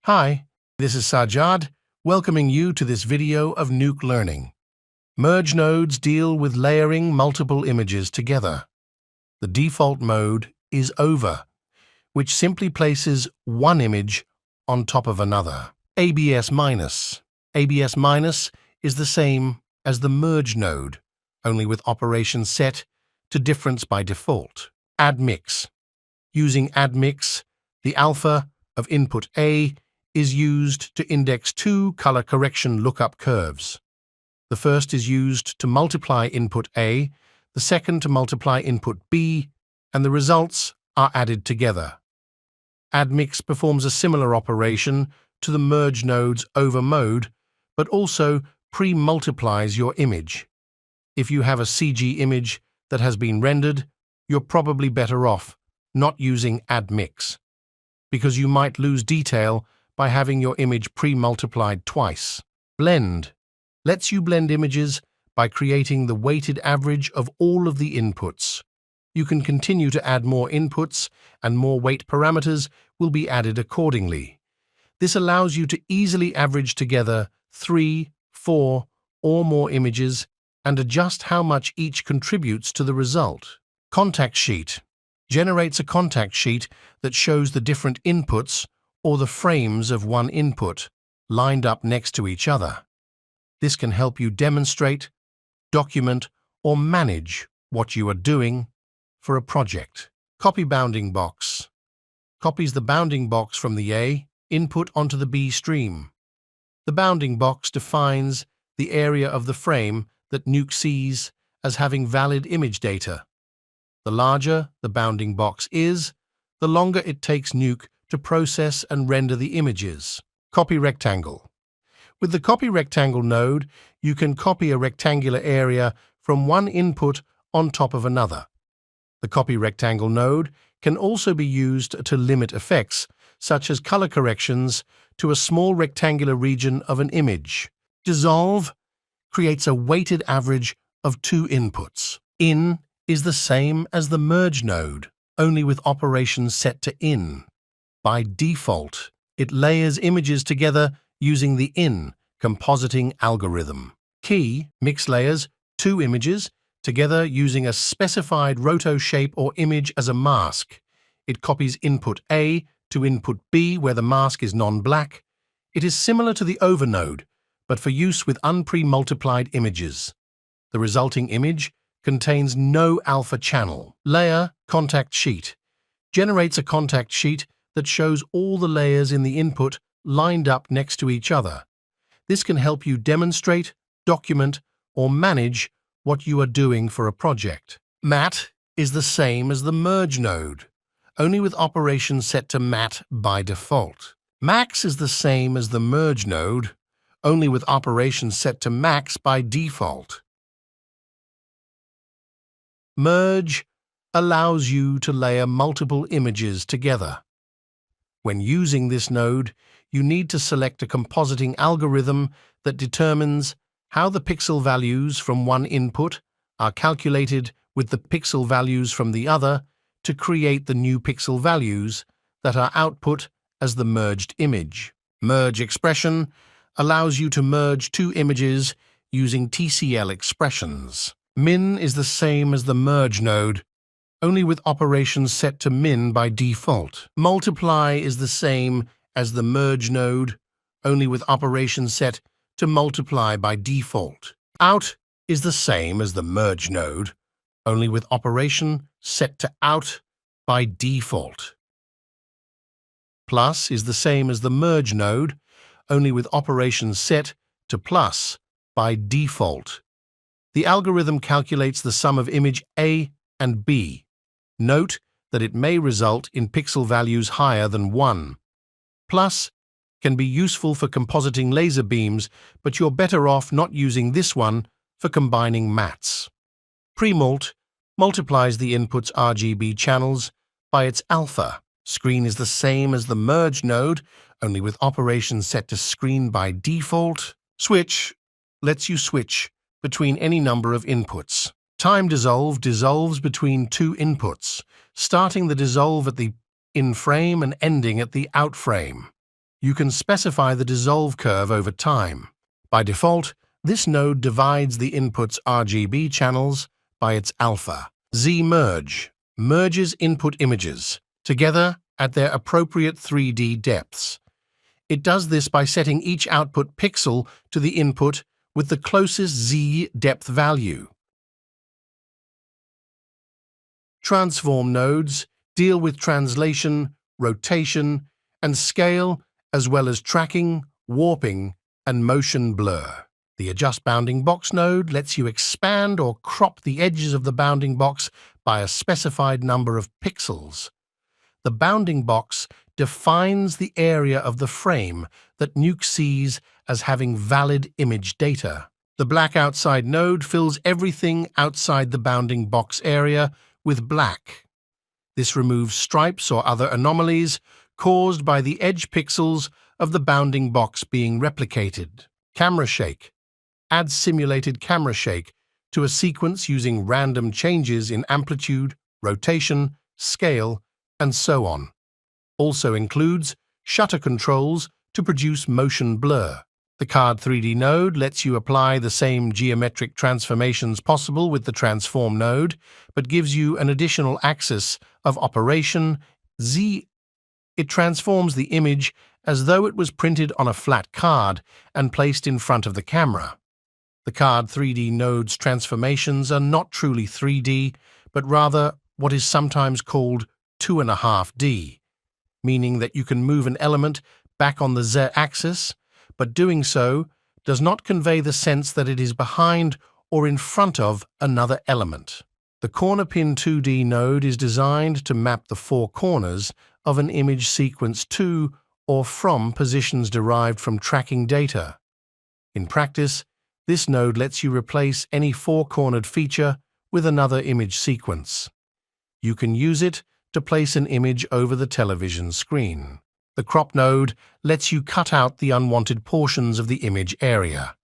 Hi, this is Sajjad, welcoming you to this video of Nuke Learning. Merge nodes deal with layering multiple images together. The default mode is Over, which simply places one image on top of another. ABS-. ABS- is the same as the merge node, only with operations set to difference by default. Add-mix. Using add-mix, the alpha of input A is used to index two color correction lookup curves. The first is used to multiply input A, the second to multiply input B, and the results are added together. Add-mix performs a similar operation to the merge node's over mode, but also pre-multiplies your image. If you have a CG image that has been rendered, you're probably better off not using add-mix, because you might lose detail by having your image pre-multiplied twice. Blend lets you blend images by creating the weighted average of all of the inputs. You can continue to add more inputs, and more weight parameters will be added accordingly. This allows you to easily average together 3, 4, or more images and adjust how much each contributes to the result. Contact sheet generates a contact sheet that shows the different inputs or the frames of one input lined up next to each other. This can help you demonstrate, document, or manage what you are doing for a project. Copy bounding box copies the bounding box from the A input onto the B stream. The bounding box defines the area of the frame that Nuke sees as having valid image data. The larger the bounding box is, the longer it takes Nuke to process and render the images. Copy rectangle. With the copy rectangle node, you can copy a rectangular area from one input on top of another. The copy rectangle node can also be used to limit effects, such as color corrections, to a small rectangular region of an image. Dissolve creates a weighted average of two inputs. In is the same as the merge node, only with operations set to in. By default, it layers images together using the in compositing algorithm. Key mix layers two images together using a specified roto shape or image as a mask. It copies input A to input B where the mask is non-black. It is similar to the over node, but for use with unpre-multiplied images. The resulting image contains no alpha channel. Layer contact sheet generates a contact sheet that shows all the layers in the input lined up next to each other. This can help you demonstrate, document, or manage what you are doing for a project. Mat is the same as the merge node, only with operations set to mat by default. Max is the same as the merge node, only with operations set to max by default. Merge allows you to layer multiple images together. When using this node, you need to select a compositing algorithm that determines how the pixel values from one input are calculated with the pixel values from the other to create the new pixel values that are output as the merged image. Merge expression allows you to merge two images using TCL expressions. Min is the same as the merge node, only with operations set to min by default. Multiply is the same as the merge node, only with operations set to multiply by default. Out is the same as the merge node, only with operation set to out by default. Plus is the same as the merge node, only with operations set to plus by default. The algorithm calculates the sum of image A and B. Note that it may result in pixel values higher than 1. Plus can be useful for compositing laser beams, but you're better off not using this one for combining mats. Premult multiplies the input's RGB channels by its alpha. Screen is the same as the merge node, only with operations set to screen by default. Switch lets you switch between any number of inputs. Time dissolve dissolves between two inputs, starting the dissolve at the in frame and ending at the out frame. You can specify the dissolve curve over time. By default, this node divides the input's RGB channels by its alpha. Z-merge merges input images together at their appropriate 3D depths. It does this by setting each output pixel to the input with the closest Z depth value. Transform nodes deal with translation, rotation, and scale, as well as tracking, warping, and motion blur. The Adjust Bounding Box node lets you expand or crop the edges of the bounding box by a specified number of pixels. The bounding box defines the area of the frame that Nuke sees as having valid image data. The black outside node fills everything outside the bounding box area with black. This removes stripes or other anomalies caused by the edge pixels of the bounding box being replicated. Camera shake adds simulated camera shake to a sequence using random changes in amplitude, rotation, scale, and so on. Also includes shutter controls to produce motion blur. The Card 3D node lets you apply the same geometric transformations possible with the Transform node, but gives you an additional axis of operation, Z. It transforms the image as though it was printed on a flat card and placed in front of the camera. The Card 3D node's transformations are not truly 3D, but rather what is sometimes called 2.5D, meaning that you can move an element back on the Z-axis, but doing so does not convey the sense that it is behind or in front of another element. The Corner Pin 2D node is designed to map the four corners of an image sequence to or from positions derived from tracking data. In practice, this node lets you replace any four-cornered feature with another image sequence. You can use it to place an image over the television screen. The Crop node lets you cut out the unwanted portions of the image area.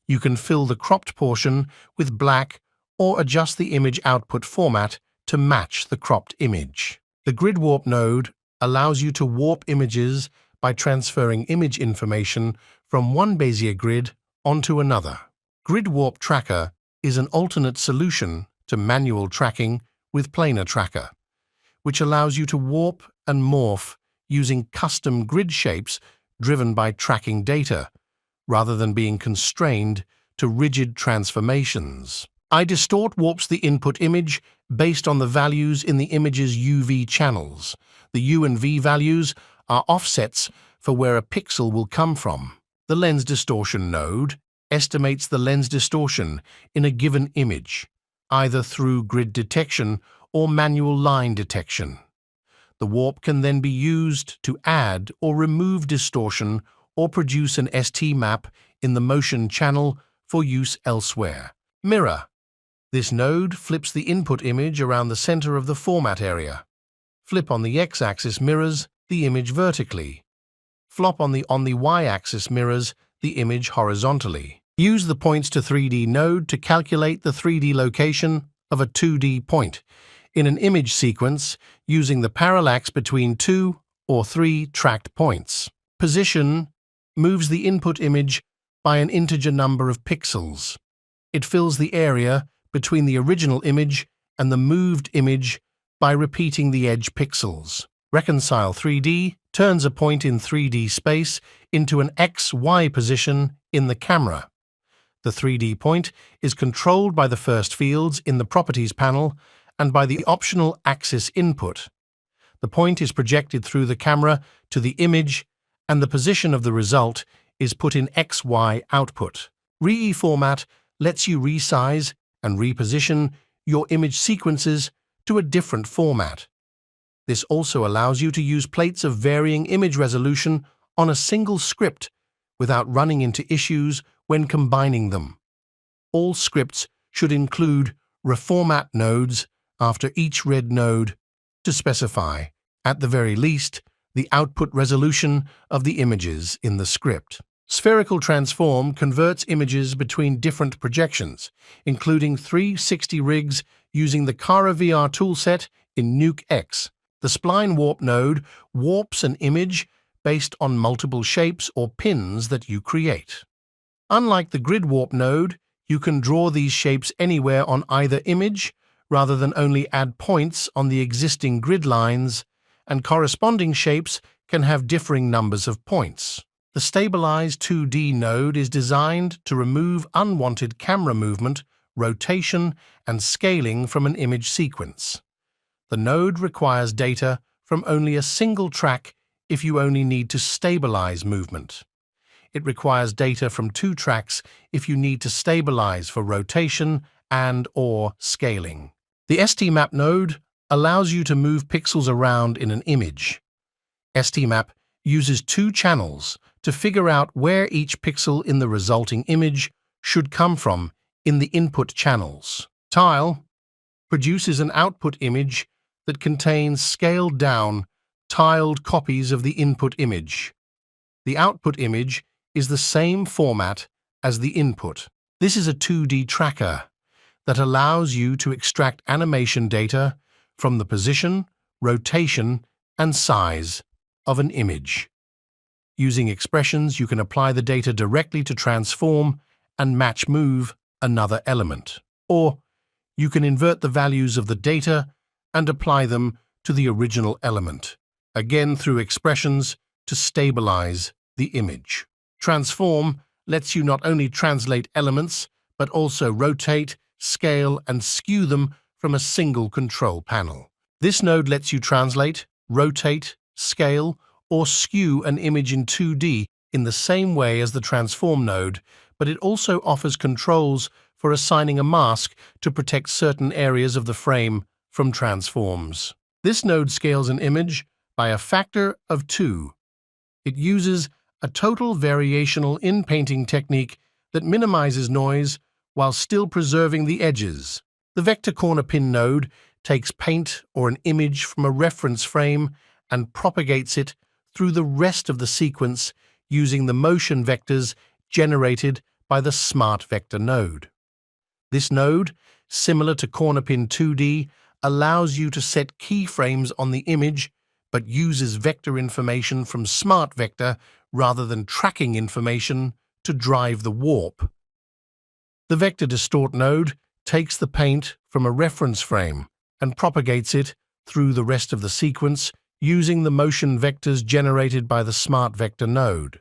You can fill the cropped portion with black or adjust the image output format to match the cropped image. The Grid Warp node allows you to warp images by transferring image information from one Bezier grid onto another. Grid Warp Tracker is an alternate solution to manual tracking with Planar Tracker, which allows you to warp and morph using custom grid shapes driven by tracking data, rather than being constrained to rigid transformations. iDistort warps the input image based on the values in the image's UV channels. The U and V values are offsets for where a pixel will come from. The Lens Distortion node estimates the lens distortion in a given image, either through grid detection or manual line detection. The warp can then be used to add or remove distortion or produce an ST map in the motion channel for use elsewhere. Mirror. This node flips the input image around the center of the format area. Flip on the X-axis mirrors the image vertically. Flop on the Y-axis mirrors the image horizontally. Use the Points to 3D node to calculate the 3D location of a 2D point in an image sequence using the parallax between 2 or 3 tracked points. Position moves the input image by an integer number of pixels. It fills the area between the original image and the moved image by repeating the edge pixels. Reconcile 3D turns a point in 3D space into an X-Y position in the camera. The 3D point is controlled by the first fields in the Properties panel and by the optional axis input. The point is projected through the camera to the image, and the position of the result is put in XY output. Reformat lets you resize and reposition your image sequences to a different format. This also allows you to use plates of varying image resolution on a single script without running into issues when combining them. All scripts should include reformat nodes after each red node to specify, at the very least, the output resolution of the images in the script. Spherical Transform converts images between different projections, including 360 rigs using the Cara VR toolset in Nuke X. The Spline Warp node warps an image based on multiple shapes or pins that you create. Unlike the grid warp node, you can draw these shapes anywhere on either image rather than only add points on the existing grid lines, and corresponding shapes can have differing numbers of points. The Stabilize 2D node is designed to remove unwanted camera movement, rotation, and scaling from an image sequence. The node requires data from only a single track if you only need to stabilize movement. It requires data from 2 tracks if you need to stabilize for rotation and/or scaling. The STMap node allows you to move pixels around in an image. STMap uses 2 channels to figure out where each pixel in the resulting image should come from in the input channels. Tile produces an output image that contains scaled-down, tiled copies of the input image. The output image is the same format as the input. This is a 2D tracker that allows you to extract animation data from the position, rotation, and size of an image. Using expressions, you can apply the data directly to transform and match move another element. Or you can invert the values of the data and apply them to the original element, again through expressions to stabilize the image. Transform lets you not only translate elements, but also rotate, scale, and skew them from a single control panel. This node lets you translate, rotate, scale, or skew an image in 2D in the same way as the Transform node, but it also offers controls for assigning a mask to protect certain areas of the frame from transforms. This node scales an image by a factor of 2. It uses a total variational in-painting technique that minimizes noise while still preserving the edges. The Vector Corner Pin node takes paint or an image from a reference frame and propagates it through the rest of the sequence using the motion vectors generated by the Smart Vector node. This node, similar to Corner Pin 2D, allows you to set keyframes on the image but uses vector information from Smart Vector rather than tracking information to drive the warp. The Vector Distort node takes the paint from a reference frame and propagates it through the rest of the sequence using the motion vectors generated by the Smart Vector node.